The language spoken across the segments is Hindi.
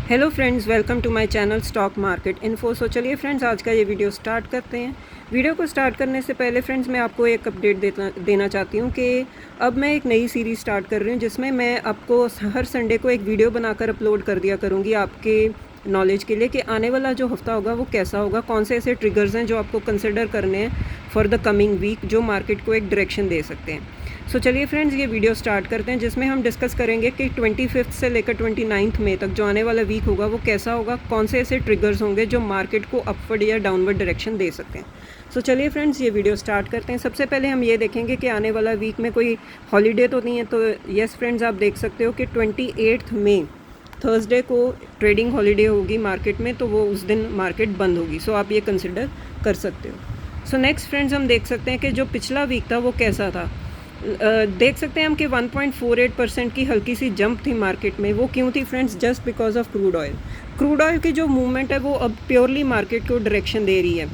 Hello friends, welcome to my channel stock market info. So चलिए फ्रेंड्स, आज का ये वीडियो स्टार्ट करते हैं। वीडियो को स्टार्ट करने से पहले फ्रेंड्स मैं आपको एक अपडेट देना चाहती हूँ कि अब मैं एक नई सीरीज़ स्टार्ट कर रही हूँ जिसमें मैं आपको हर संडे को एक वीडियो बनाकर अपलोड कर दिया करूँगी आपके नॉलेज के लिए कि आने वाला जो हफ्ता होगा वो कैसा होगा, कौन से ऐसे ट्रिगर्स हैं जो आपको कंसिडर करने हैं फॉर द कमिंग वीक, जो मार्केट को एक डायरेक्शन दे सकते हैं। सो चलिए फ्रेंड्स, ये वीडियो स्टार्ट करते हैं जिसमें हम डिस्कस करेंगे कि 25 से लेकर 29 मई तक जो आने वाला वीक होगा वो कैसा होगा, कौन से ऐसे ट्रिगर्स होंगे जो मार्केट को अपवर्ड या डाउनवर्ड डायरेक्शन दे सकते हैं। सो चलिए फ्रेंड्स, ये वीडियो स्टार्ट करते हैं। सबसे पहले हम ये देखेंगे कि आने वाला वीक में कोई हॉलीडे तो नहीं है। तो येस फ्रेंड्स, आप देख सकते हो कि 28 मई थर्सडे को ट्रेडिंग हॉलीडे होगी मार्केट में, तो वो उस दिन मार्केट बंद होगी। सो आप ये कंसिडर कर सकते हो। सो नेक्स्ट फ्रेंड्स, हम देख सकते हैं कि जो पिछला वीक था वो कैसा था। देख सकते हैं हम कि 1.48% की हल्की सी जंप थी मार्केट में। वो क्यों थी friends? Just because of crude oil. Crude oil की जो मूवमेंट है वो अब प्योरली मार्केट को डायरेक्शन दे रही है,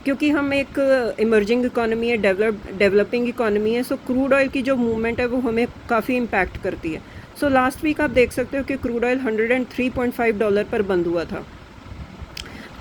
क्योंकि हम एक इमर्जिंग इकोनॉमी है, डेवलपिंग इकोनॉमी है। सो क्रूड ऑयल की जो मूवमेंट है वो हमें काफ़ी इम्पैक्ट करती है। सो लास्ट वीक आप देख सकते हो कि क्रूड ऑयल $103.5 पर बंद हुआ था।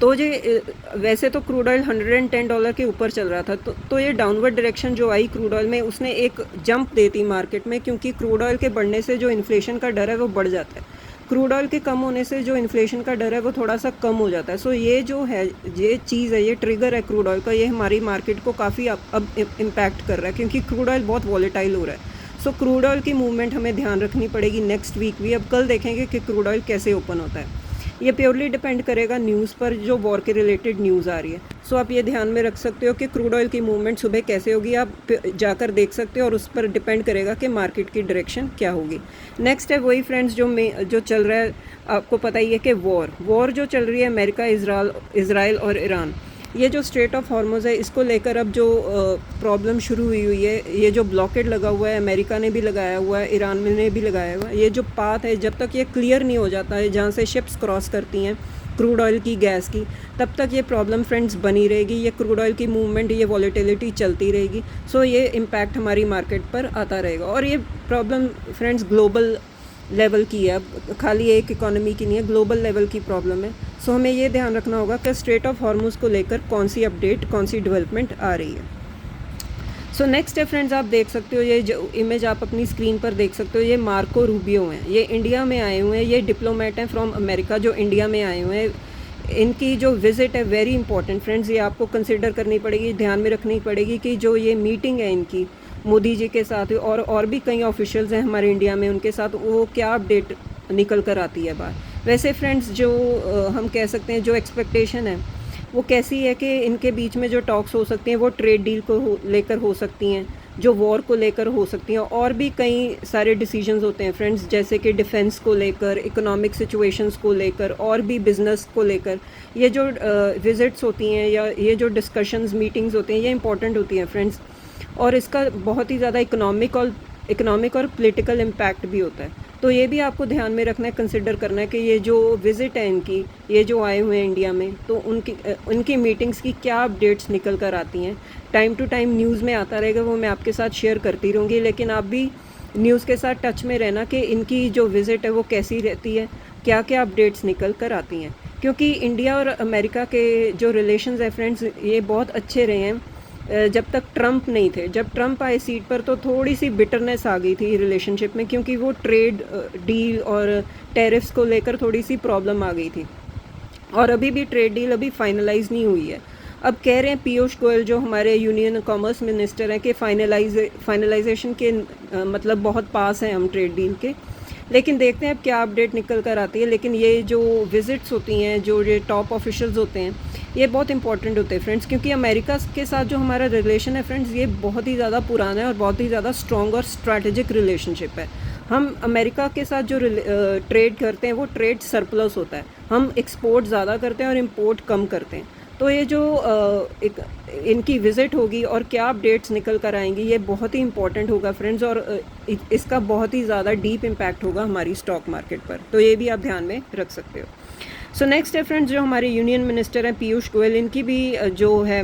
तो ये वैसे तो क्रूड ऑयल $110 के ऊपर चल रहा था, तो ये डाउनवर्ड डायरेक्शन जो आई क्रूड ऑयल में, उसने एक जंप देती मार्केट में, क्योंकि क्रूड ऑयल के बढ़ने से जो इन्फ्लेशन का डर है वो बढ़ जाता है। क्रूड ऑयल के कम होने से जो इन्फ्लेशन का डर है वो थोड़ा सा कम हो जाता है। सो ये जो है, ये चीज़ है, ये ट्रिगर है क्रूड ऑयल का, ये हमारी मार्केट को काफ़ी अब इम्पैक्ट कर रहा है, क्योंकि क्रूड ऑयल बहुत वॉलेटाइल हो रहा है। सो क्रूड ऑयल की मूवमेंट हमें ध्यान रखनी पड़ेगी नेक्स्ट वीक भी। अब कल देखेंगे कि क्रूड ऑयल कैसे ओपन होता है। ये प्योरली डिपेंड करेगा न्यूज़ पर, जो वॉर के रिलेटेड न्यूज़ आ रही है। सो आप ये ध्यान में रख सकते हो कि क्रूड ऑयल की मूवमेंट सुबह कैसे होगी, आप जाकर देख सकते हो, और उस पर डिपेंड करेगा कि मार्केट की डायरेक्शन क्या होगी। नेक्स्ट है वही फ्रेंड्स जो चल रहा है, आपको पता ही है कि वॉर जो चल रही है अमेरिका, इसराइल और ईरान। ये जो स्ट्रेट ऑफ हॉर्मुज़ है, इसको लेकर अब जो प्रॉब्लम शुरू हुई है, ये जो ब्लॉकेड लगा हुआ है, अमेरिका ने भी लगाया हुआ है, ईरान ने भी लगाया हुआ है। ये जो पाथ है, जब तक ये क्लियर नहीं हो जाता है जहाँ से शिप्स क्रॉस करती हैं क्रूड ऑयल की, गैस की, तब तक ये प्रॉब्लम फ्रेंड्स बनी रहेगी। ये क्रूड ऑयल की मूवमेंट, ये वॉलेटिलिटी चलती रहेगी। सो ये इम्पैक्ट हमारी मार्केट पर आता रहेगा। और ये प्रॉब्लम फ्रेंड्स ग्लोबल लेवल की है, अब खाली एक इकोनॉमी की नहीं है, ग्लोबल लेवल की प्रॉब्लम है। सो हमें ये ध्यान रखना होगा कि स्ट्रेट ऑफ हॉर्मुज़ को लेकर कौन सी अपडेट, कौन सी डेवलपमेंट आ रही है। सो नेक्स्ट है फ्रेंड्स, आप देख सकते हो, ये जो इमेज आप अपनी स्क्रीन पर देख सकते हो, ये मार्को रूबियो हैं। ये इंडिया में आए हुए हैं, ये डिप्लोमेट हैं फ्रॉम अमेरिका जो इंडिया में आए हुए हैं। इनकी जो विज़िट है वेरी इंपॉर्टेंट फ्रेंड्स, ये आपको कंसिडर करनी पड़ेगी, ध्यान में रखनी पड़ेगी कि जो ये मीटिंग है इनकी मोदी जी के साथ और भी कई ऑफिशियल्स हैं हमारे इंडिया में, उनके साथ वो क्या अपडेट निकल कर आती है बाहर। वैसे फ्रेंड्स, जो हम कह सकते हैं जो एक्सपेक्टेशन है वो कैसी है कि इनके बीच में जो टॉक्स हो सकती हैं वो ट्रेड डील को लेकर हो सकती हैं, जो वॉर को लेकर हो सकती हैं, और भी कई सारे डिसीजंस होते हैं फ्रेंड्स, जैसे कि डिफेंस को लेकर, इकोनॉमिक सिचुएशंस को लेकर, और भी बिज़नेस को लेकर। ये जो विजिट्स होती हैं या ये जो डिस्कशंस, मीटिंग्स होती हैं, ये इंपॉर्टेंट होती हैं फ्रेंड्स, और इसका बहुत ही ज़्यादा इकोनॉमिक और पॉलिटिकल इम्पैक्ट भी होता है। तो ये भी आपको ध्यान में रखना है, कंसिडर करना है कि ये जो विज़िट है इनकी, ये जो आए हुए हैं इंडिया में, तो उनकी मीटिंग्स की क्या अपडेट्स निकल कर आती हैं। टाइम टू टाइम न्यूज़ में आता रहेगा, वो मैं आपके साथ शेयर करती रहूँगी, लेकिन आप भी न्यूज़ के साथ टच में रहना कि इनकी जो विज़िट है वो कैसी रहती है, क्या क्या अपडेट्स निकल कर आती हैं। क्योंकि इंडिया और अमेरिका के जो रिलेशंस है फ्रेंड्स, ये बहुत अच्छे रहे हैं जब तक ट्रंप नहीं थे। जब ट्रंप आए सीट पर तो थोड़ी सी बिटरनेस आ गई थी रिलेशनशिप में, क्योंकि वो ट्रेड डील और टैरिफ्स को लेकर थोड़ी सी प्रॉब्लम आ गई थी, और अभी भी ट्रेड डील अभी फाइनलाइज नहीं हुई है। अब कह रहे हैं पीयूष गोयल जो हमारे यूनियन कॉमर्स मिनिस्टर हैं कि फाइनलाइजेशन के मतलब बहुत पास हैं हम ट्रेड डील के, लेकिन देखते हैं अब क्या अपडेट निकल कर आती है। लेकिन ये जो विज़िट्स होती हैं, जो ये टॉप ऑफिशियल्स होते हैं, ये बहुत इंपॉर्टेंट होते हैं फ्रेंड्स, क्योंकि अमेरिका के साथ जो हमारा रिलेशन है फ्रेंड्स, ये बहुत ही ज़्यादा पुराना है और बहुत ही ज़्यादा स्ट्रॉन्ग और स्ट्रैटेजिक रिलेशनशिप है। हम अमेरिका के साथ जो ट्रेड करते हैं वो ट्रेड सरप्लस होता है, हम एक्सपोर्ट ज़्यादा करते हैं और इम्पोर्ट कम करते हैं। तो ये जो इनकी विज़िट होगी और क्या अपडेट्स निकल कर आएंगी, ये बहुत ही इंपॉर्टेंट होगा फ्रेंड्स, और इसका बहुत ही ज़्यादा डीप इम्पैक्ट होगा हमारी स्टॉक मार्केट पर। तो ये भी आप ध्यान में रख सकते हो। सो नेक्स्ट है फ्रेंड्स, जो हमारे यूनियन मिनिस्टर हैं पीयूष गोयल, इनकी भी जो है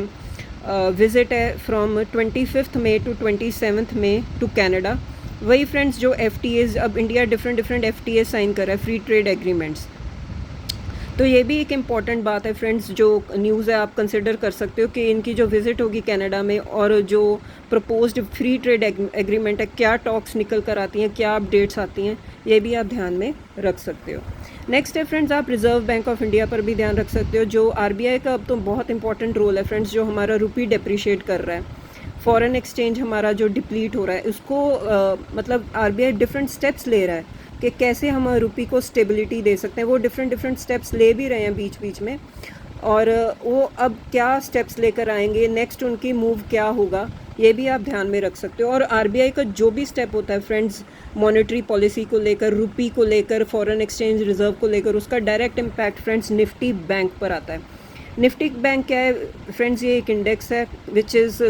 विज़िट है from 25 May to 27 May to Canada. वही फ्रेंड्स जो FTAs, अब इंडिया डिफरेंट FTAs साइन कर रहा है, फ्री ट्रेड एग्रीमेंट्स। तो ये भी एक इम्पॉर्टेंट बात है फ्रेंड्स, जो न्यूज़ है आप कंसिडर कर सकते हो कि इनकी जो विज़िट होगी कनाडा में और जो प्रपोज्ड फ्री ट्रेड एग्रीमेंट है, क्या टॉक्स निकल कर आती हैं, क्या अपडेट्स आती हैं, ये भी आप ध्यान में रख सकते हो। नेक्स्ट है फ्रेंड्स, आप रिज़र्व बैंक ऑफ इंडिया पर भी ध्यान रख सकते हो। जो आरबीआई का अब तो बहुत इंपॉर्टेंट रोल है फ्रेंड्स, जो हमारा रुपी डेप्रिशिएट कर रहा है, फॉरेन एक्सचेंज हमारा जो डिप्लीट हो रहा है, उसको मतलब आरबीआई डिफरेंट स्टेप्स ले रहा है कि कैसे हम रुपी को स्टेबिलिटी दे सकते हैं। वो डिफरेंट स्टेप्स ले भी रहे हैं बीच बीच में, और वो अब क्या स्टेप्स लेकर आएंगे, नेक्स्ट उनकी मूव क्या होगा, ये भी आप ध्यान में रख सकते हो। और आरबीआई का जो भी स्टेप होता है फ्रेंड्स, मॉनेटरी पॉलिसी को लेकर, रुपी को लेकर, फॉरेन एक्सचेंज रिजर्व को लेकर, उसका direct impact friends Nifty bank पर आता है। निफ्टी बैंक क्या है फ्रेंड्स, ये एक इंडेक्स है विच इज़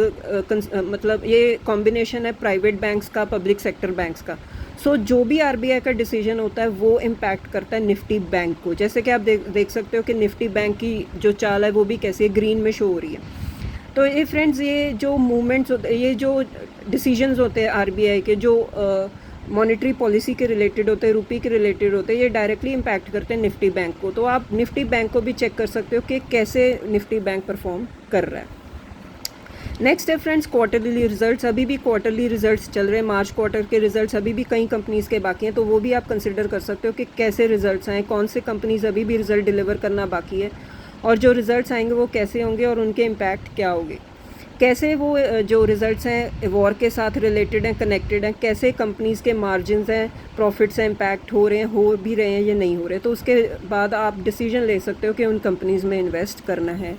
मतलब ये कॉम्बिनेशन है प्राइवेट बैंक्स का, पब्लिक सेक्टर बैंक्स का। सो जो भी आरबीआई का डिसीजन होता है वो इम्पैक्ट करता है निफ्टी बैंक को। जैसे कि आप देख सकते हो कि निफ्टी बैंक की जो चाल है वो भी कैसी है, ग्रीन में शो हो रही है। तो ये फ्रेंड्स, ये जो मूवमेंट्स होते हैं, ये जो डिसीजंस होते हैं आरबीआई के, जो मॉनेटरी पॉलिसी के रिलेटेड होते हैं, रुपी के रिलेटेड होते हैं, ये डायरेक्टली इम्पैक्ट करते हैं निफ्टी बैंक को। तो आप निफ्टी बैंक को भी चेक कर सकते हो कि कैसे निफ्टी बैंक परफॉर्म कर रहा है। नेक्स्ट है फ्रेंड्स क्वार्टरली रिजल्ट्स। अभी भी क्वार्टरली रिजल्ट्स चल रहे हैं, मार्च क्वार्टर के रिजल्ट्स अभी भी कई कंपनीज़ के बाकी हैं, तो वो भी आप कंसिडर कर सकते हो कि कैसे रिजल्ट्स आए, कौन से कंपनीज़ अभी भी रिजल्ट डिलीवर करना बाकी है, और जो रिजल्ट्स आएंगे वो कैसे होंगे और उनके इम्पैक्ट क्या होंगे, कैसे वो जो रिजल्ट्स हैं वॉर के साथ रिलेटेड हैं, कनेक्टेड हैं, कैसे कंपनीज़ के मार्जिन्स हैं, प्रॉफिट्स हैं, इम्पैक्ट हो रहे हैं, हो भी रहे हैं या नहीं हो रहे। तो उसके बाद आप डिसीजन ले सकते हो कि उन कंपनीज़ में इन्वेस्ट करना है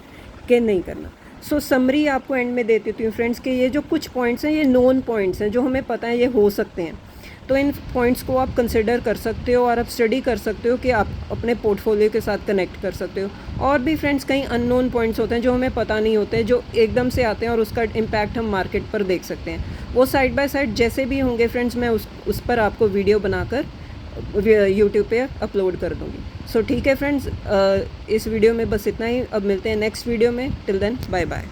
कि नहीं करना। सो समरी आपको एंड में दे देती हूँ फ्रेंड्स कि ये जो कुछ पॉइंट्स हैं ये नोन पॉइंट्स हैं, जो हमें पता है ये हो सकते हैं। तो इन पॉइंट्स को आप कंसिडर कर सकते हो और आप स्टडी कर सकते हो कि आप अपने पोर्टफोलियो के साथ कनेक्ट कर सकते हो। और भी फ्रेंड्स कई अननोन पॉइंट्स होते हैं जो हमें पता नहीं होते, जो एकदम से आते हैं और उसका इम्पैक्ट हम मार्केट पर देख सकते हैं। वो साइड बाय साइड जैसे भी होंगे फ्रेंड्स, मैं उस पर आपको वीडियो बनाकर यूट्यूब पे अपलोड कर दूँगी। सो ठीक है फ्रेंड्स, इस वीडियो में बस इतना ही। अब मिलते हैं नेक्स्ट वीडियो में। Till then bye bye.